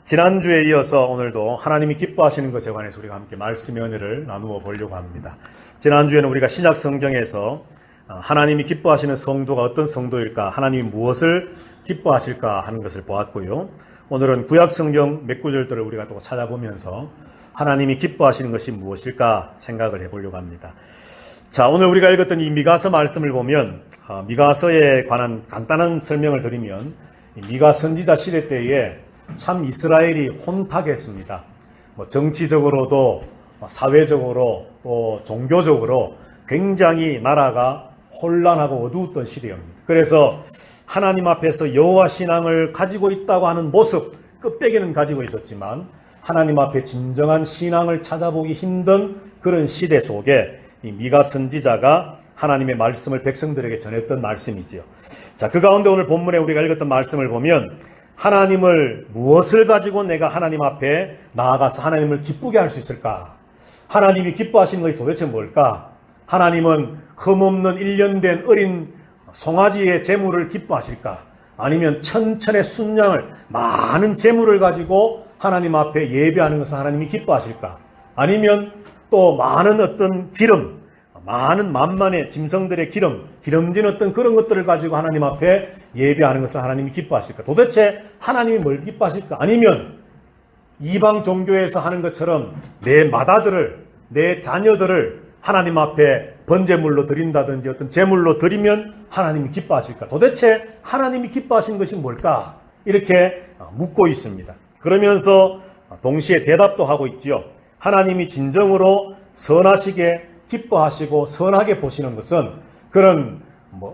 지난주에 이어서 오늘도 하나님이 기뻐하시는 것에 관해서 우리가 함께 말씀의 은혜를 나누어 보려고 합니다. 지난주에는 우리가 신약 성경에서 하나님이 기뻐하시는 성도가 어떤 성도일까, 하나님이 무엇을 기뻐하실까 하는 것을 보았고요. 오늘은 구약 성경 몇 구절들을 우리가 또 찾아보면서 하나님이 기뻐하시는 것이 무엇일까 생각을 해보려고 합니다. 자, 오늘 우리가 읽었던 이 미가서 말씀을 보면 미가서에 관한 간단한 설명을 드리면, 미가 선지자 시대 때에 참 이스라엘이 혼탁했습니다. 정치적으로도 사회적으로 또 종교적으로 굉장히 나라가 혼란하고 어두웠던 시대입니다. 그래서 하나님 앞에서 여호와 신앙을 가지고 있다고 하는 모습, 끝배기는 가지고 있었지만 하나님 앞에 진정한 신앙을 찾아보기 힘든 그런 시대 속에 이 미가 선지자가 하나님의 말씀을 백성들에게 전했던 말씀이지요. 자, 그 가운데 오늘 본문에 우리가 읽었던 말씀을 보면, 하나님을 무엇을 가지고 내가 하나님 앞에 나아가서 하나님을 기쁘게 할 수 있을까? 하나님이 기뻐하시는 것이 도대체 뭘까? 하나님은 흠없는 1년 된 어린 송아지의 제물을 기뻐하실까? 아니면 천천의 순양을, 많은 제물을 가지고 하나님 앞에 예배하는 것을 하나님이 기뻐하실까? 아니면 또 많은 어떤 기름, 많은 만만의 짐승들의 기름진 어떤 그런 것들을 가지고 하나님 앞에 예배하는 것을 하나님이 기뻐하실까? 도대체 하나님이 뭘 기뻐하실까? 아니면 이방 종교에서 하는 것처럼 내 맏아들을, 내 자녀들을 하나님 앞에 번제물로 드린다든지 어떤 제물로 드리면 하나님이 기뻐하실까? 도대체 하나님이 기뻐하시는 것이 뭘까? 이렇게 묻고 있습니다. 그러면서 동시에 대답도 하고 있지요. 하나님이 진정으로 선하시게 기뻐하시고 선하게 보시는 것은 그런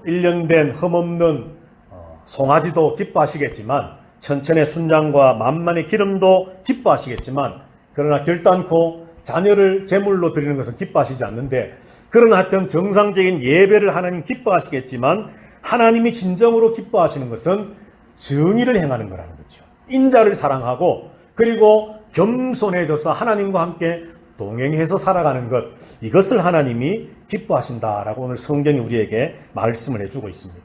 1년 된 흠없는 송아지도 기뻐하시겠지만, 천천의 순양과 만만의 기름도 기뻐하시겠지만, 그러나 결단코 자녀를 제물로 드리는 것은 기뻐하시지 않는데, 그러나 하여튼 정상적인 예배를 하나님 기뻐하시겠지만, 하나님이 진정으로 기뻐하시는 것은 정의를 행하는 거라는 거죠. 인자를 사랑하고 그리고 겸손해져서 하나님과 함께 동행해서 살아가는 것, 이것을 하나님이 기뻐하신다라고 오늘 성경이 우리에게 말씀을 해주고 있습니다.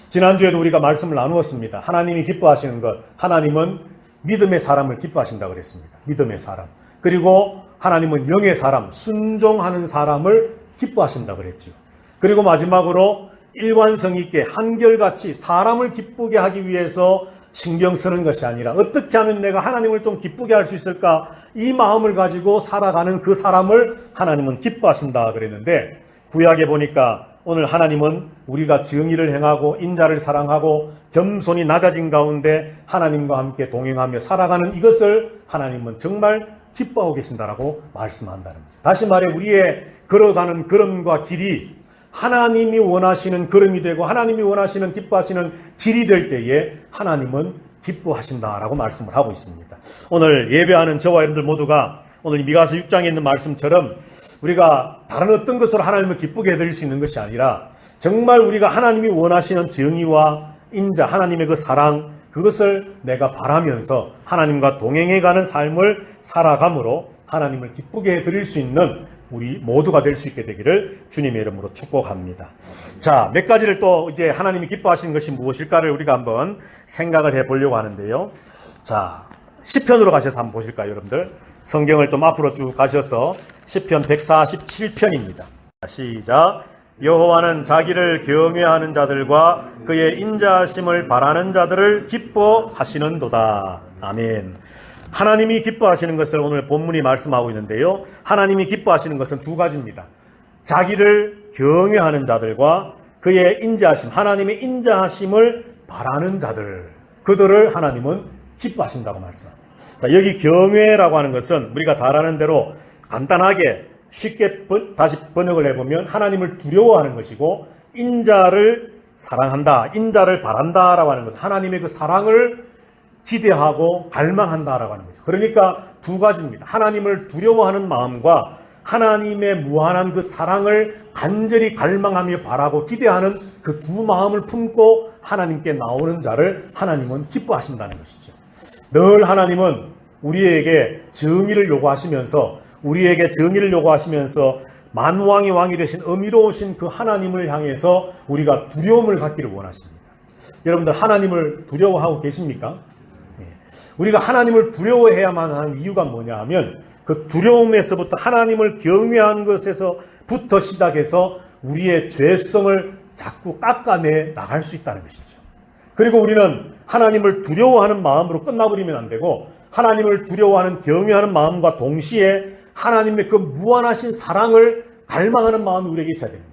지난주에도 우리가 말씀을 나누었습니다. 하나님이 기뻐하시는 것, 하나님은 믿음의 사람을 기뻐하신다고 그랬습니다. 믿음의 사람. 그리고 하나님은 영의 사람, 순종하는 사람을 기뻐하신다고 그랬죠. 그리고 마지막으로 일관성 있게 한결같이 사람을 기쁘게 하기 위해서 신경 쓰는 것이 아니라 어떻게 하면 내가 하나님을 좀 기쁘게 할 수 있을까, 이 마음을 가지고 살아가는 그 사람을 하나님은 기뻐하신다 그랬는데, 구약에 보니까 오늘 하나님은 우리가 정의를 행하고 인자를 사랑하고 겸손히 낮아진 가운데 하나님과 함께 동행하며 살아가는 이것을 하나님은 정말 기뻐하고 계신다라고 말씀한다는 거죠. 다시 말해, 우리의 걸어가는 걸음과 길이 하나님이 원하시는 걸음이 되고 하나님이 원하시는 기뻐하시는 길이 될 때에 하나님은 기뻐하신다라고 말씀을 하고 있습니다. 오늘 예배하는 저와 여러분들 모두가 오늘 미가서 6장에 있는 말씀처럼 우리가 다른 어떤 것으로 하나님을 기쁘게 해드릴 수 있는 것이 아니라 정말 우리가 하나님이 원하시는 정의와 인자, 하나님의 그 사랑, 그것을 내가 바라면서 하나님과 동행해가는 삶을 살아감으로 하나님을 기쁘게 해드릴 수 있는 우리 모두가 될 수 있게 되기를 주님의 이름으로 축복합니다. 자, 몇 가지를 또 이제 하나님이 기뻐하시는 것이 무엇일까를 우리가 한번 생각을 해보려고 하는데요. 자, 시편으로 가셔서 한번 보실까요, 여러분들? 성경을 좀 앞으로 쭉 가셔서 시편 147편입니다. 시작. 여호와는 자기를 경외하는 자들과 그의 인자하심을 바라는 자들을 기뻐하시는도다. 아멘. 하나님이 기뻐하시는 것을 오늘 본문이 말씀하고 있는데요. 하나님이 기뻐하시는 것은 두 가지입니다. 자기를 경외하는 자들과 그의 인자하심, 하나님의 인자하심을 바라는 자들, 그들을 하나님은 기뻐하신다고 말씀합니다. 자, 여기 경외라고 하는 것은 우리가 잘 아는 대로 간단하게 쉽게 다시 번역을 해보면 하나님을 두려워하는 것이고, 인자를 사랑한다, 인자를 바란다라고 하는 것은 하나님의 그 사랑을 기대하고 갈망한다라고 하는 거죠. 그러니까 두 가지입니다. 하나님을 두려워하는 마음과 하나님의 무한한 그 사랑을 간절히 갈망하며 바라고 기대하는 그 두 마음을 품고 하나님께 나오는 자를 하나님은 기뻐하신다는 것이죠. 늘 하나님은 우리에게 정의를 요구하시면서 만왕의 왕이 되신 어미로우신 그 하나님을 향해서 우리가 두려움을 갖기를 원하십니다. 여러분들 하나님을 두려워하고 계십니까? 우리가 하나님을 두려워해야만 하는 이유가 뭐냐 하면 그 두려움에서부터 하나님을 경외하는 것에서부터 시작해서 우리의 죄성을 자꾸 깎아내 나갈 수 있다는 것이죠. 그리고 우리는 하나님을 두려워하는 마음으로 끝나버리면 안 되고 하나님을 두려워하는 경외하는 마음과 동시에 하나님의 그 무한하신 사랑을 갈망하는 마음이 우리에게 있어야 됩니다.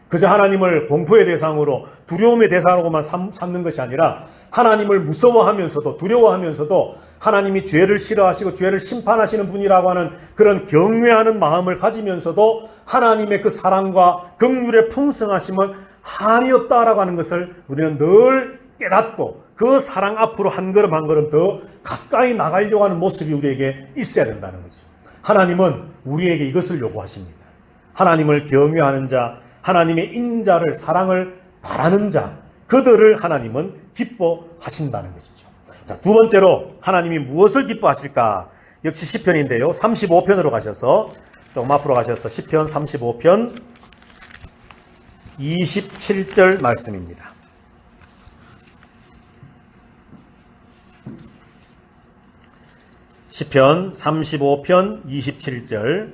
그저 하나님을 공포의 대상으로 두려움의 대상으로만 삼는 것이 아니라 하나님을 무서워하면서도 두려워하면서도 하나님이 죄를 싫어하시고 죄를 심판하시는 분이라고 하는 그런 경외하는 마음을 가지면서도 하나님의 그 사랑과 긍휼의 풍성하심은 한이 없다라고 하는 것을 우리는 늘 깨닫고 그 사랑 앞으로 한 걸음 한 걸음 더 가까이 나가려고 하는 모습이 우리에게 있어야 된다는 거죠. 하나님은 우리에게 이것을 요구하십니다. 하나님을 경외하는 자, 하나님의 인자를 사랑을 바라는 자, 그들을 하나님은 기뻐하신다는 것이죠. 자, 두 번째로 하나님이 무엇을 기뻐하실까? 역시 시편인데요. 35편으로 가셔서 조금 앞으로 가셔서 시편 35편 27절 말씀입니다. 시편 35편 27절.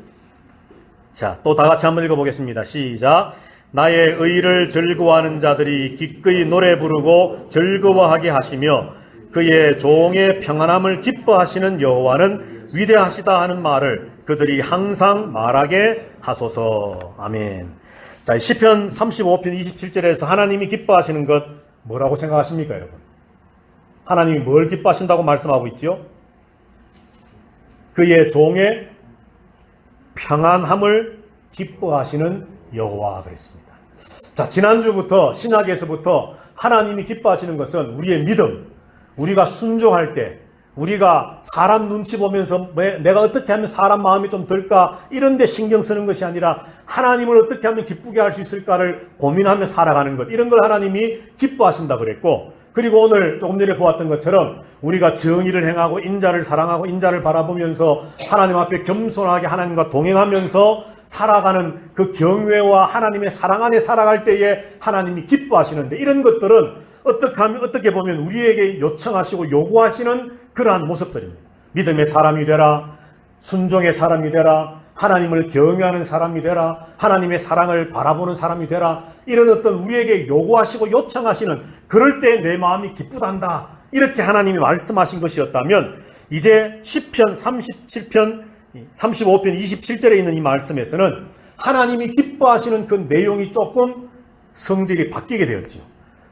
자, 또 다 같이 한번 읽어보겠습니다. 시작. 나의 의를 즐거워하는 자들이 기꺼이 노래 부르고 즐거워하게 하시며 그의 종의 평안함을 기뻐하시는 여호와는 위대하시다 하는 말을 그들이 항상 말하게 하소서. 아멘. 자, 시편 35편 27절에서 하나님이 기뻐하시는 것 뭐라고 생각하십니까, 여러분? 하나님이 뭘 기뻐하신다고 말씀하고 있지요? 그의 종의 평안함을 기뻐하시는 여호와 그랬습니다. 자, 지난주부터 신약에서부터 하나님이 기뻐하시는 것은 우리의 믿음, 우리가 순종할 때, 우리가 사람 눈치 보면서 내가 어떻게 하면 사람 마음이 좀 들까 이런 데 신경 쓰는 것이 아니라 하나님을 어떻게 하면 기쁘게 할 수 있을까를 고민하며 살아가는 것, 이런 걸 하나님이 기뻐하신다 그랬고, 그리고 오늘 조금 전에 보았던 것처럼 우리가 정의를 행하고 인자를 사랑하고 인자를 바라보면서 하나님 앞에 겸손하게 하나님과 동행하면서 살아가는 그 경외와 하나님의 사랑 안에 살아갈 때에 하나님이 기뻐하시는데, 이런 것들은 어떻게 보면 우리에게 요청하시고 요구하시는 그러한 모습들입니다. 믿음의 사람이 되라, 순종의 사람이 되라, 하나님을 경외하는 사람이 되라, 하나님의 사랑을 바라보는 사람이 되라, 이런 어떤 우리에게 요구하시고 요청하시는, 그럴 때 내 마음이 기쁘단다, 이렇게 하나님이 말씀하신 것이었다면, 이제 시편 37편 35편 27절에 있는 이 말씀에서는 하나님이 기뻐하시는 그 내용이 조금 성질이 바뀌게 되었죠.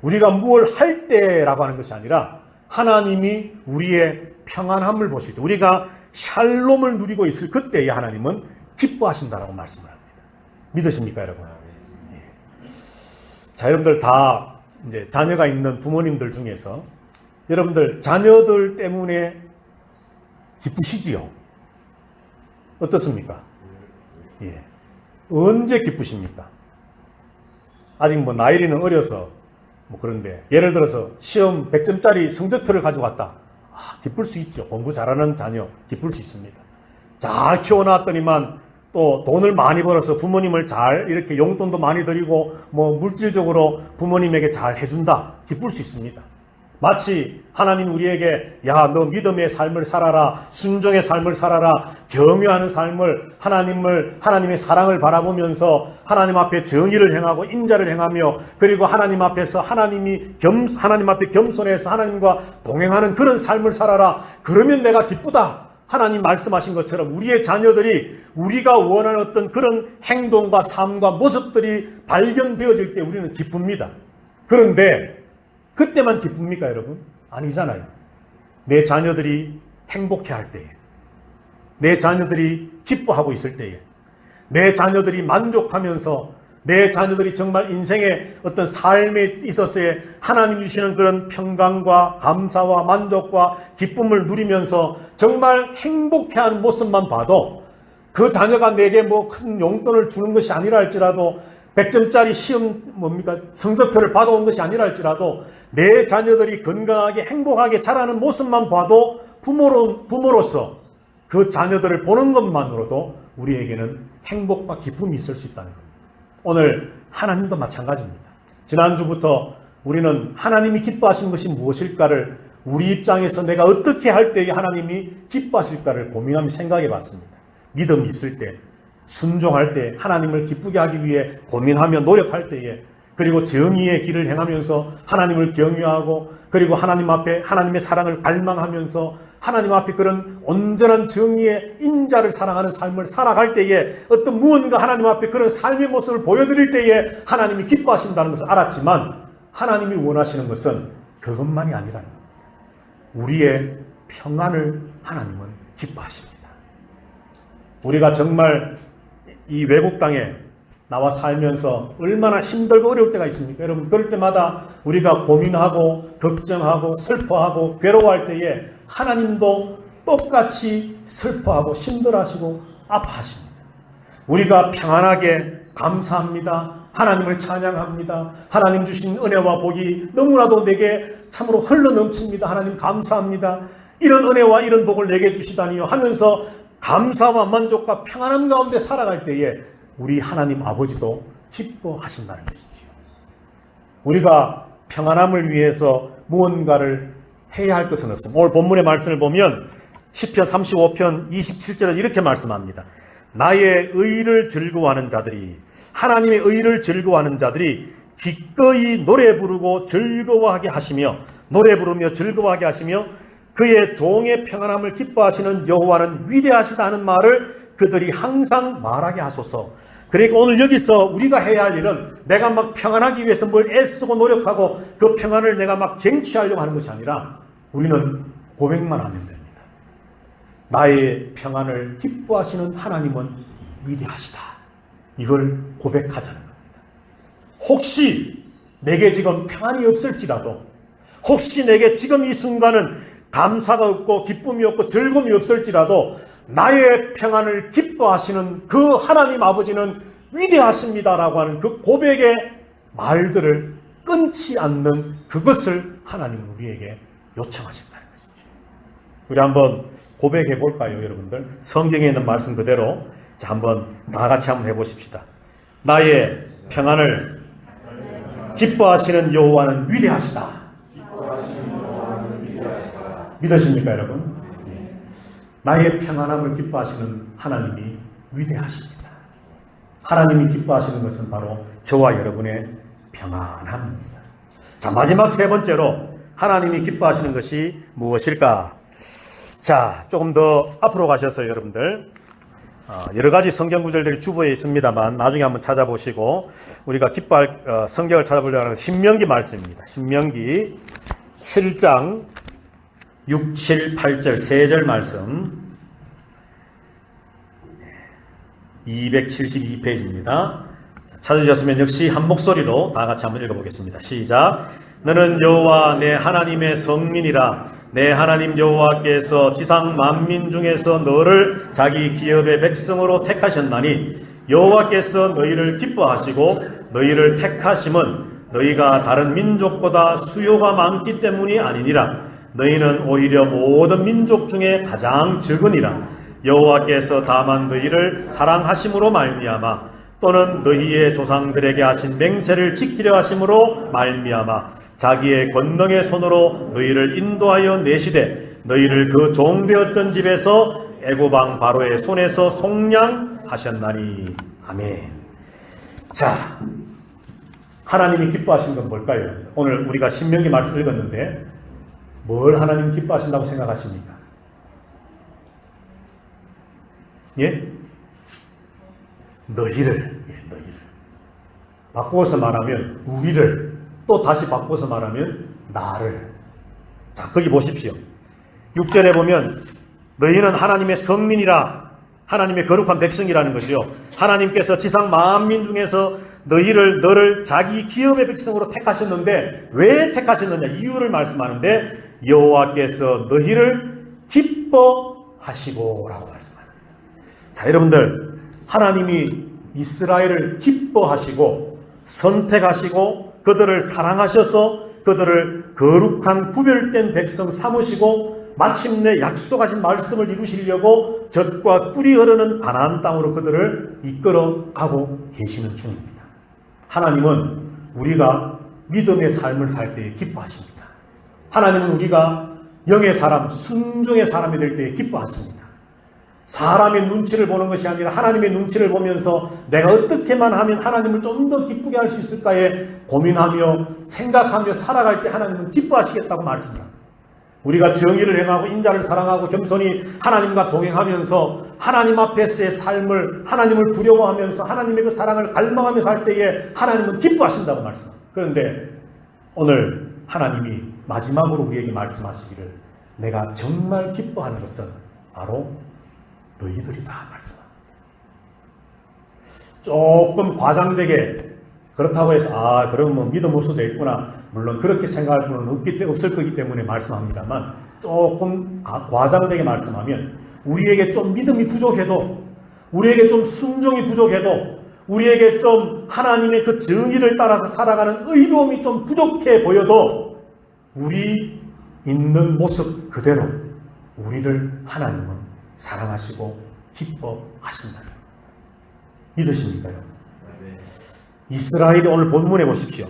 우리가 무엇을 할 때라고 하는 것이 아니라 하나님이 우리의 평안함을 보실 때, 우리가 샬롬을 누리고 있을 그때에 하나님은 기뻐하신다라고 말씀을 합니다. 믿으십니까, 여러분? 예. 자, 여러분들 다 이제 자녀가 있는 부모님들 중에서 여러분들 자녀들 때문에 기쁘시지요? 어떻습니까? 예. 언제 기쁘십니까? 아직 뭐 나이리는 어려서 뭐 그런데 예를 들어서 시험 100점짜리 성적표를 가져갔다. 기쁠 수 있죠. 공부 잘하는 자녀 기쁠 수 있습니다. 잘 키워놨더니만 또 돈을 많이 벌어서 부모님을 잘 이렇게 용돈도 많이 드리고 뭐 물질적으로 부모님에게 잘 해준다. 기쁠 수 있습니다. 마치 하나님 우리에게 야, 너 믿음의 삶을 살아라, 순종의 삶을 살아라, 경외하는 삶을, 하나님의 사랑을 바라보면서 하나님 앞에 정의를 행하고 인자를 행하며, 그리고 하나님 앞에서 하나님 앞에 겸손해서 하나님과 동행하는 그런 삶을 살아라. 그러면 내가 기쁘다. 하나님 말씀하신 것처럼 우리의 자녀들이 우리가 원하는 어떤 그런 행동과 삶과 모습들이 발견되어질 때 우리는 기쁩니다. 그런데 그때만 기쁩니까, 여러분? 아니잖아요. 내 자녀들이 행복해할 때에, 내 자녀들이 기뻐하고 있을 때에, 내 자녀들이 만족하면서, 내 자녀들이 정말 인생의 어떤 삶에 있어서의 하나님 주시는 그런 평강과 감사와 만족과 기쁨을 누리면서 정말 행복해하는 모습만 봐도, 그 자녀가 내게 뭐 큰 용돈을 주는 것이 아니라 할지라도, 100점짜리 시험 성적표를 받아온 것이 아니라 할지라도 내 자녀들이 건강하게 행복하게 자라는 모습만 봐도 부모로서 그 자녀들을 보는 것만으로도 우리에게는 행복과 기쁨이 있을 수 있다는 겁니다. 오늘 하나님도 마찬가지입니다. 지난주부터 우리는 하나님이 기뻐하시는 것이 무엇일까를 우리 입장에서 내가 어떻게 할 때에 하나님이 기뻐하실까를 고민하며 생각해 봤습니다. 믿음이 있을 때, 순종할 때, 하나님을 기쁘게 하기 위해 고민하며 노력할 때에, 그리고 정의의 길을 행하면서 하나님을 경외하고, 그리고 하나님 앞에 하나님의 사랑을 갈망하면서 하나님 앞에 그런 온전한 정의의 인자를 사랑하는 삶을 살아갈 때에, 어떤 무언가 하나님 앞에 그런 삶의 모습을 보여드릴 때에 하나님이 기뻐하신다는 것을 알았지만, 하나님이 원하시는 것은 그것만이 아니라는 겁니다. 우리의 평안을 하나님은 기뻐하십니다. 우리가 정말 이 외국 땅에 나와 살면서 얼마나 힘들고 어려울 때가 있습니까? 여러분, 그럴 때마다 우리가 고민하고 걱정하고 슬퍼하고 괴로워할 때에 하나님도 똑같이 슬퍼하고 힘들어하시고 아파하십니다. 우리가 평안하게 감사합니다. 하나님을 찬양합니다. 하나님 주신 은혜와 복이 너무나도 내게 참으로 흘러넘칩니다. 하나님 감사합니다. 이런 은혜와 이런 복을 내게 주시다니요 하면서 감사와 만족과 평안함 가운데 살아갈 때에 우리 하나님 아버지도 기뻐하신다는 것이지요. 우리가 평안함을 위해서 무언가를 해야 할 것은 없습니다. 오늘 본문의 말씀을 보면 시편 35편 27절에 이렇게 말씀합니다. 나의 의를 즐거워하는 자들이, 하나님의 의를 즐거워하는 자들이 기꺼이 노래 부르고 즐거워하게 하시며, 노래 부르며 즐거워하게 하시며 그의 종의 평안함을 기뻐하시는 여호와는 위대하시다 하는 말을 그들이 항상 말하게 하소서. 그러니까 오늘 여기서 우리가 해야 할 일은 내가 막 평안하기 위해서 뭘 애쓰고 노력하고 그 평안을 내가 막 쟁취하려고 하는 것이 아니라 우리는 고백만 하면 됩니다. 나의 평안을 기뻐하시는 하나님은 위대하시다. 이걸 고백하자는 겁니다. 혹시 내게 지금 평안이 없을지라도, 혹시 내게 지금 이 순간은 감사가 없고 기쁨이 없고 즐거움이 없을지라도 나의 평안을 기뻐하시는 그 하나님 아버지는 위대하십니다라고 하는 그 고백의 말들을 끊지 않는 그것을 하나님은 우리에게 요청하신다는 것이죠. 우리 한번 고백해 볼까요, 여러분들? 성경에 있는 말씀 그대로 자, 한번 다 같이 한번 해보십시다. 나의 평안을 기뻐하시는 여호와는 위대하시다. 믿으십니까, 여러분? 예. 나의 평안함을 기뻐하시는 하나님이 위대하십니다. 하나님이 기뻐하시는 것은 바로 저와 여러분의 평안함입니다. 자, 마지막 세 번째로 하나님이 기뻐하시는 것이 무엇일까? 자, 조금 더 앞으로 가셔서 여러분들 여러 가지 성경 구절들이 주보에 있습니다만 나중에 한번 찾아보시고 우리가 기뻐할 성경을 찾아보려고 하는 신명기 말씀입니다. 신명기 7장 6, 7, 8절 3절 말씀 272페이지입니다. 찾으셨으면 역시 한 목소리로 다 같이 한번 읽어보겠습니다. 시작. 너는 여호와 내 하나님의 성민이라. 내 하나님 여호와께서 지상 만민 중에서 너를 자기 기업의 백성으로 택하셨나니 여호와께서 너희를 기뻐하시고 너희를 택하심은 너희가 다른 민족보다 수요가 많기 때문이 아니니라. 너희는 오히려 모든 민족 중에 가장 적으니라. 여호와께서 다만 너희를 사랑하심으로 말미암아 또는 너희의 조상들에게 하신 맹세를 지키려 하심으로 말미암아 자기의 권능의 손으로 너희를 인도하여 내시되 너희를 그 종되었던 집에서 애굽 왕 바로의 손에서 속량하셨나니. 아멘. 자, 하나님이 기뻐하신 건 뭘까요? 오늘 우리가 신명기 말씀 읽었는데 뭘 하나님 기뻐하신다고 생각하십니까? 예? 너희를 바꾸어서 말하면 우리를, 또 다시 바꿔서 말하면 나를. 자, 거기 보십시오. 6절에 보면 너희는 하나님의 성민이라, 하나님의 거룩한 백성이라는 거죠. 하나님께서 지상 만민 중에서 너를 자기 기업의 백성으로 택하셨는데 왜 택하셨느냐 이유를 말씀하는데 여호와께서 너희를 기뻐하시고 라고 말씀합니다. 자, 여러분들, 하나님이 이스라엘을 기뻐하시고 선택하시고 그들을 사랑하셔서 그들을 거룩한 구별된 백성 삼으시고 마침내 약속하신 말씀을 이루시려고 젖과 꿀이 흐르는 가나안 땅으로 그들을 이끌어가고 계시는 중입니다. 하나님은 우리가 믿음의 삶을 살 때 기뻐하십니다. 하나님은 우리가 영의 사람, 순종의 사람이 될 때에 기뻐하십니다. 사람의 눈치를 보는 것이 아니라 하나님의 눈치를 보면서 내가 어떻게만 하면 하나님을 좀 더 기쁘게 할 수 있을까에 고민하며 생각하며 살아갈 때 하나님은 기뻐하시겠다고 말씀합니다. 우리가 정의를 행하고 인자를 사랑하고 겸손히 하나님과 동행하면서 하나님 앞에서의 삶을 하나님을 두려워하면서 하나님의 그 사랑을 갈망하면서 할 때에 하나님은 기뻐하신다고 말씀합니다. 그런데 오늘 하나님이 마지막으로 우리에게 말씀하시기를 내가 정말 기뻐하는 것은 바로 너희들이다 말씀합니다. 조금 과장되게 그렇다고 해서 그럼 뭐 믿음 없어도 되겠구나, 물론 그렇게 생각할 분은 없을 거기 때문에 말씀합니다만, 조금 과장되게 말씀하면 우리에게 좀 믿음이 부족해도, 우리에게 좀 순종이 부족해도, 우리에게 좀 하나님의 그 정의를 따라서 살아가는 의로움이 좀 부족해 보여도 우리 있는 모습 그대로 우리를 하나님은 사랑하시고 기뻐하신다. 믿으십니까 여러분? 이스라엘이 오늘 본문에 보십시오.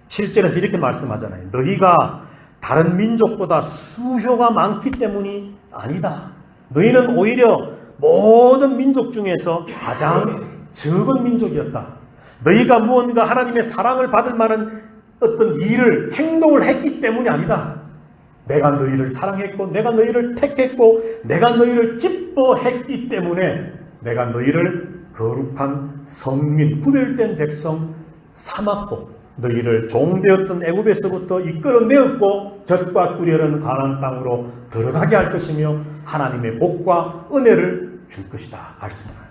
7절에서 이렇게 말씀하잖아요. 너희가 다른 민족보다 수효가 많기 때문이 아니다. 너희는 오히려 모든 민족 중에서 가장 적은 민족이었다. 너희가 무언가 하나님의 사랑을 받을 만한 어떤 일을, 행동을 했기 때문이 아니다. 내가 너희를 사랑했고 내가 너희를 택했고 내가 너희를 기뻐했기 때문에 내가 너희를 거룩한 성민, 구별된 백성 삼았고 너희를 종되었던 애굽에서부터 이끌어내었고 젖과 꿀이 가나안 땅으로 들어가게 할 것이며 하나님의 복과 은혜를 줄 것이다 말씀합니다.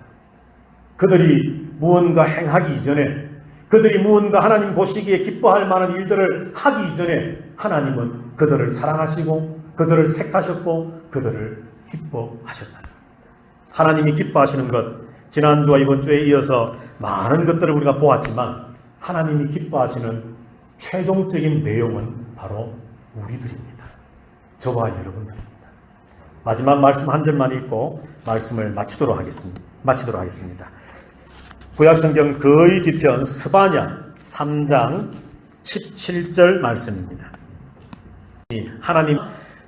그들이 무언가 행하기 이전에, 그들이 무언가 하나님 보시기에 기뻐할 만한 일들을 하기 이전에 하나님은 그들을 사랑하시고 그들을 택하셨고 그들을 기뻐하셨다. 하나님이 기뻐하시는 것, 지난주와 이번 주에 이어서 많은 것들을 우리가 보았지만 하나님이 기뻐하시는 최종적인 내용은 바로 우리들입니다. 저와 여러분들입니다. 마지막 말씀 한 절만 읽고 말씀을 마치도록 하겠습니다. 구약성경 거의 뒤편 스바냐 3장 17절 말씀입니다. 하나님,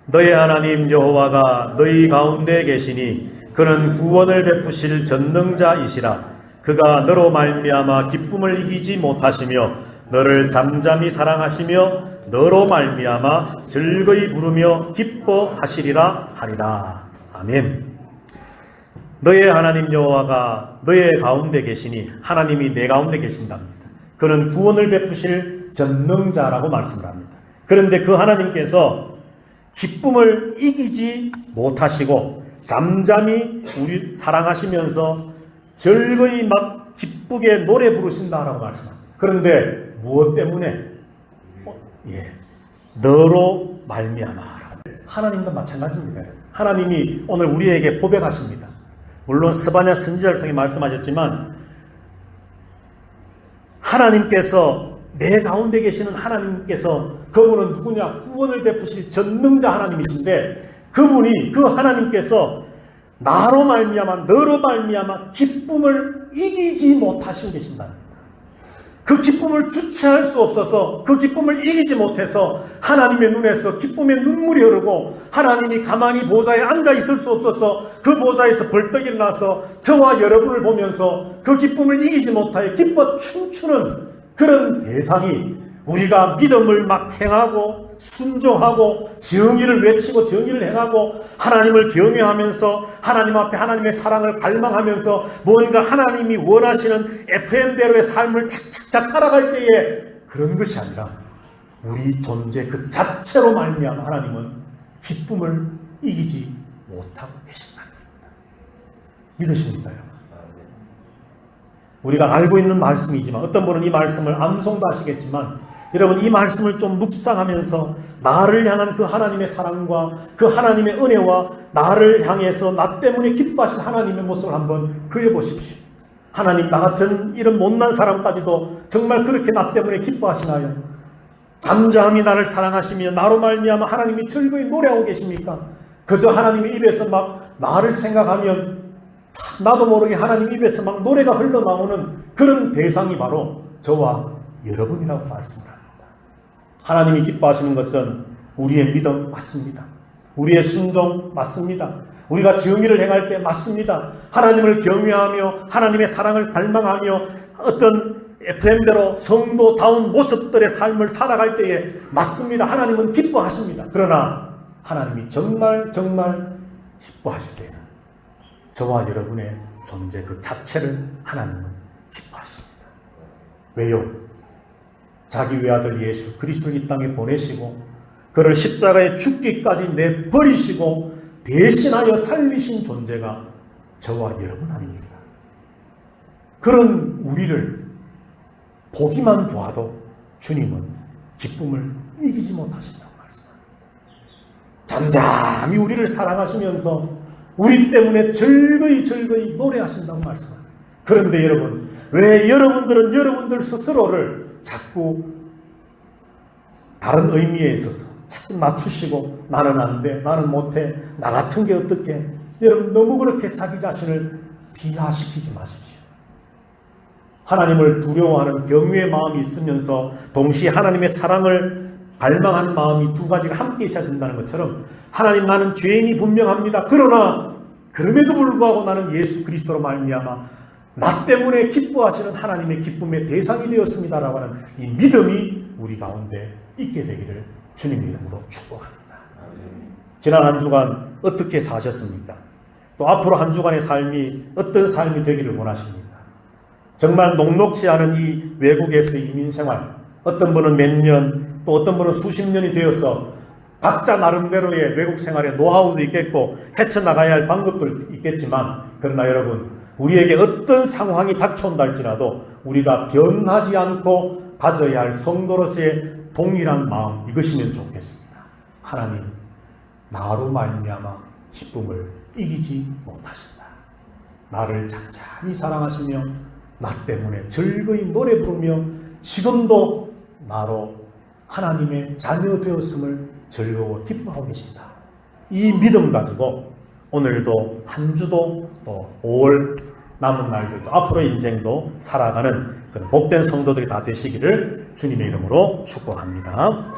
너의 하나님 여호와가 너희 가운데 계시니 그는 구원을 베푸실 전능자이시라. 그가 너로 말미암아 기쁨을 이기지 못하시며 너를 잠잠히 사랑하시며 너로 말미암아 즐거이 부르며 기뻐하시리라 하리라. 아멘. 너의 하나님 여호와가 너의 가운데 계시니 하나님이 내 가운데 계신답니다. 그는 구원을 베푸실 전능자라고 말씀을 합니다. 그런데 그 하나님께서 기쁨을 이기지 못하시고 잠잠히 우리 사랑하시면서 즐거이 막 기쁘게 노래 부르신다라고 말씀합니다. 그런데 무엇 때문에? 너로 말미암아. 하나님도 마찬가지입니다. 하나님이 오늘 우리에게 고백하십니다. 물론 스바냐 선지자를 통해 말씀하셨지만 하나님께서 내 가운데 계시는 하나님께서 그분은 누구냐? 구원을 베푸실 전능자 하나님이신데 그분이, 그 하나님께서 나로 말미암아 너로 말미암아 기쁨을 이기지 못하시고 계신다. 그 기쁨을 주체할 수 없어서, 그 기쁨을 이기지 못해서 하나님의 눈에서 기쁨의 눈물이 흐르고 하나님이 가만히 보좌에 앉아 있을 수 없어서 그 보좌에서 벌떡 일어나서 저와 여러분을 보면서 그 기쁨을 이기지 못하여 기뻐 춤추는 그런 대상이, 우리가 믿음을 막 행하고 순종하고 정의를 외치고 정의를 행하고 하나님을 경외하면서 하나님 앞에 하나님의 사랑을 갈망하면서 뭔가 하나님이 원하시는 FM대로의 삶을 착착착 살아갈 때에 그런 것이 아니라 우리 존재 그 자체로 말미암아 하나님은 기쁨을 이기지 못하고 계신다. 믿으십니까 여러분? 우리가 알고 있는 말씀이지만 어떤 분은 이 말씀을 암송도 하시겠지만 여러분, 이 말씀을 좀 묵상하면서 나를 향한 그 하나님의 사랑과 그 하나님의 은혜와 나를 향해서 나 때문에 기뻐하신 하나님의 모습을 한번 그려보십시오. 하나님, 나 같은 이런 못난 사람까지도 정말 그렇게 나 때문에 기뻐하시나요? 잠잠히 나를 사랑하시며 나로 말미암아 하나님이 즐거이 노래하고 계십니까? 그저 하나님의 입에서 막 나를 생각하면 나도 모르게 하나님 입에서 막 노래가 흘러나오는 그런 대상이 바로 저와 여러분이라고 말씀을 합니다. 하나님이 기뻐하시는 것은 우리의 믿음 맞습니다. 우리의 순종 맞습니다. 우리가 정의를 행할 때 맞습니다. 하나님을 경외하며 하나님의 사랑을 갈망하며 어떤 FM대로 성도다운 모습들의 삶을 살아갈 때에 맞습니다. 하나님은 기뻐하십니다. 그러나 하나님이 정말 기뻐하실 때에는 저와 여러분의 존재 그 자체를 하나님은 기뻐하십니다. 왜요? 자기 외아들 예수 그리스도를 이 땅에 보내시고 그를 십자가에 죽기까지 내버리시고 대신하여 살리신 존재가 저와 여러분 아닙니까? 그런 우리를 보기만 보아도 주님은 기쁨을 이기지 못하신다고 말씀합니다. 잠잠히 우리를 사랑하시면서 우리 때문에 즐거이 노래하신다고 말씀합니다. 그런데 여러분, 왜 여러분들은 여러분들 스스로를 자꾸 다른 의미에 있어서 자꾸 낮추시고 나는 안 돼, 나는 못해, 나 같은 게 어떻게? 여러분 너무 그렇게 자기 자신을 비하시키지 마십시오. 하나님을 두려워하는 경외의 마음이 있으면서 동시에 하나님의 사랑을 갈망하는 마음이 두 가지가 함께 있어야 된다는 것처럼 하나님 나는 죄인이 분명합니다. 그러나 그럼에도 불구하고 나는 예수 그리스도로 말미암아 나 때문에 기뻐하시는 하나님의 기쁨의 대상이 되었습니다라고 하는 이 믿음이 우리 가운데 있게 되기를 주님의 이름으로 축복합니다. 지난 한 주간 어떻게 사셨습니까? 또 앞으로 한 주간의 삶이 어떤 삶이 되기를 원하십니까? 정말 녹록지 않은 이 외국에서의 이민 생활, 어떤 분은 몇 년, 또 어떤 분은 수십 년이 되어서 각자 나름대로의 외국 생활의 노하우도 있겠고 헤쳐나가야 할 방법도 있겠지만 그러나 여러분 우리에게 어떤 상황이 닥쳐온다 할지라도 우리가 변하지 않고 가져야 할 성도로서의 동일한 마음 이것이면 좋겠습니다. 하나님 나로 말미암아 기쁨을 이기지 못하신다. 나를 잠잠히 사랑하시며 나 때문에 즐거이 노래 부르며 지금도 나로 하나님의 자녀 되었음을 즐거워 기뻐하고 계신다. 이 믿음 가지고 오늘도 한 주도 또 5월 남은 날들도 앞으로의 인생도 살아가는 그런 복된 성도들이 다 되시기를 주님의 이름으로 축복합니다.